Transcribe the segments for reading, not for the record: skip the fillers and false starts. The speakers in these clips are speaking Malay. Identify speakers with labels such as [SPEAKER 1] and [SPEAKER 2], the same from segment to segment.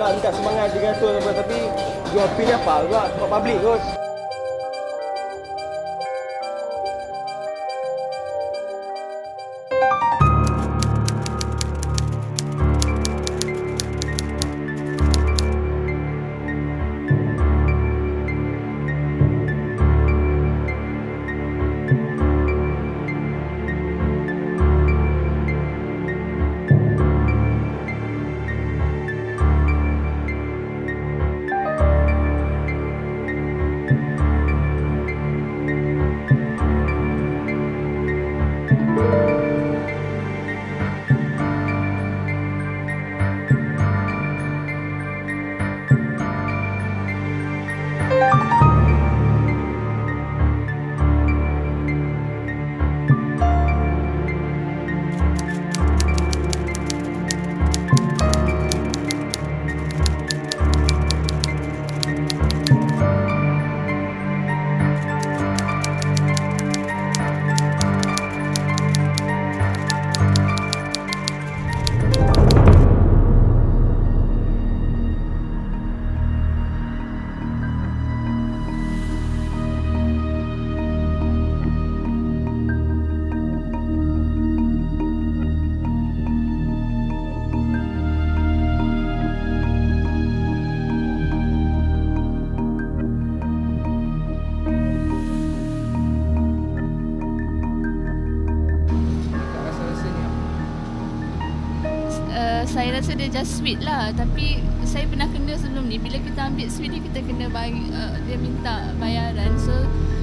[SPEAKER 1] lah dekat Semangat 300 apa, tapi jual pin apa juga tempat public kot.
[SPEAKER 2] Saya rasa dia just sweet lah, tapi saya pernah kena sebelum ni. Bila kita ambil sweet ni, kita kena bagi, dia minta bayaran. So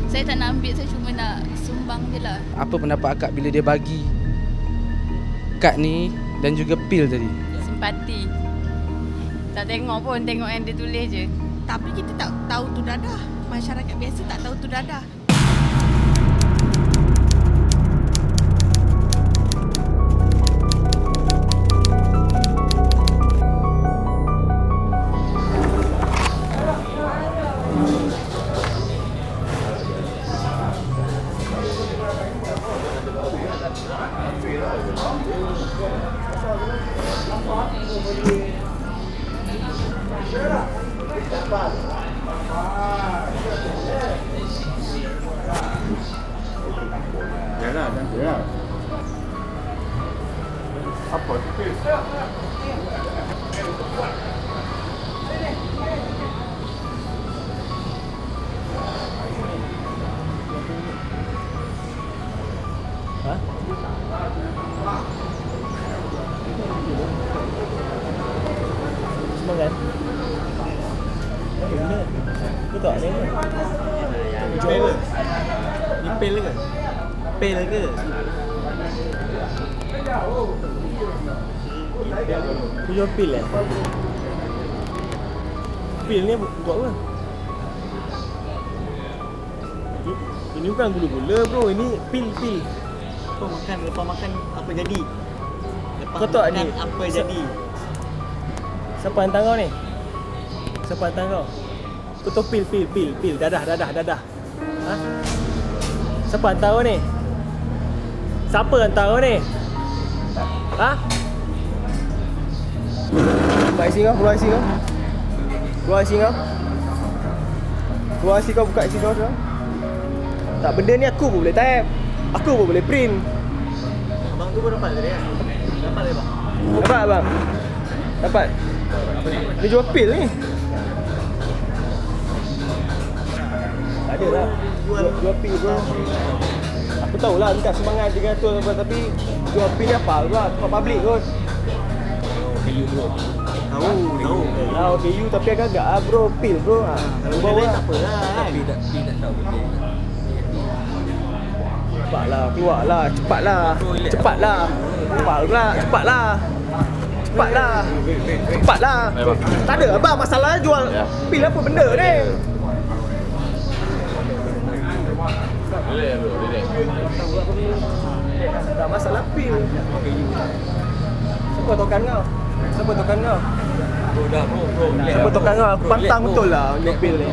[SPEAKER 2] saya tak nak ambil, saya cuma nak sumbang je lah.
[SPEAKER 3] Apa pendapat akak bila dia bagi kad ni dan juga pil tadi?
[SPEAKER 2] Simpati. Tak tengok pun, tengok yang dia tulis je.
[SPEAKER 4] Tapi kita tak tahu tu dadah. Masyarakat biasa tak tahu tu dadah.
[SPEAKER 1] Yalah, cantik lah. Apa? Semangat. Benar. Betul tak ni? Pel. Ni pel ke? Pel ke? Tu jual pil eh? Pil ni buat apa? Ini bukan gula-gula bro, ini pil.
[SPEAKER 5] Kau makan, lepas makan apa jadi? Lepas
[SPEAKER 1] Kau tahu
[SPEAKER 5] makan
[SPEAKER 1] ni,
[SPEAKER 5] apa jadi?
[SPEAKER 1] Siapa hantar kau ni? Siapa hantar kau? Kau tahu pil. Dadah. Ha? Siapa hantar kau ni? Siapa hantar kau ni? Ha? Buka IC kau, keluar IC kau. Keluar IC kau. Keluar IC kau, buka IC kau sekarang. Tak, benda ni aku pun boleh type. Aku pun boleh print.
[SPEAKER 5] Abang tu pun dapat tadi kan? Dapat tak bang?
[SPEAKER 1] Dapat abang? Dapat. Dia jual pil ni. Tak ada lah. Jual pil bro. Aku tahulah dekat Semangat 300 apa, tapi jual pil ni apa juga tempat public kot.
[SPEAKER 5] PU bro. Tahu.
[SPEAKER 1] Lah PU tapi agak-agak lah bro, pil bro.
[SPEAKER 5] Kalau benda lain tak apa lah kan? Tapi tak tahu betul.
[SPEAKER 1] Cepatlah, keluarlah, cepatlah. Cepatlah. Tak ada abang, masalahnya jual pil apa benda ni?
[SPEAKER 6] Boleh bro, boleh.
[SPEAKER 1] Tak masalah pil. Siapa tokan kau?
[SPEAKER 5] Bro dah bro.
[SPEAKER 1] Siapa tokan kau? Aku pantang betul lah jual pil ni.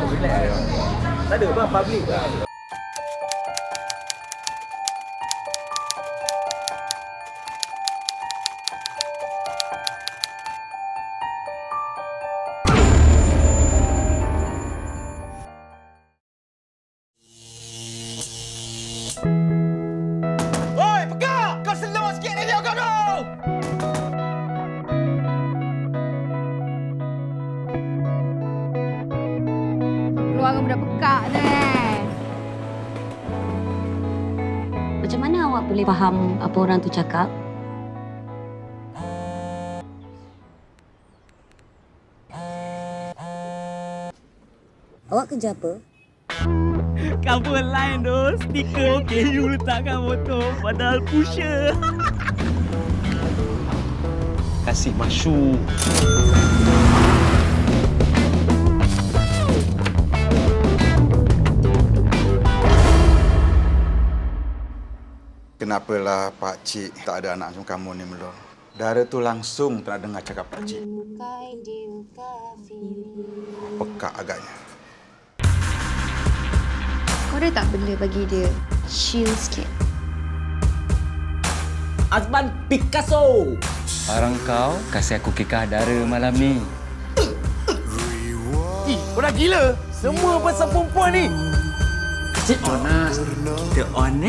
[SPEAKER 1] Tak ada bang, public lah.
[SPEAKER 6] Macam mana awak boleh faham apa orang tu cakap? Awak kerja apa?
[SPEAKER 5] Cover line tu, stiker KU letakkan motor padahal pusher. Kasih masyuk.
[SPEAKER 7] Kenapalah Pak Cik tak ada anak macam kamu ni Melo? Dara tu langsung tak nak dengar cakap Pak Cik. Pekak agaknya.
[SPEAKER 8] Kau dah tak boleh bagi dia chill sikit?
[SPEAKER 5] Azman Picasso.
[SPEAKER 9] Barang kau kasih aku kekah Dara malam ni.
[SPEAKER 1] Kau dah gila? Semua pasal perempuan ni.
[SPEAKER 5] Cik Jonas, kita on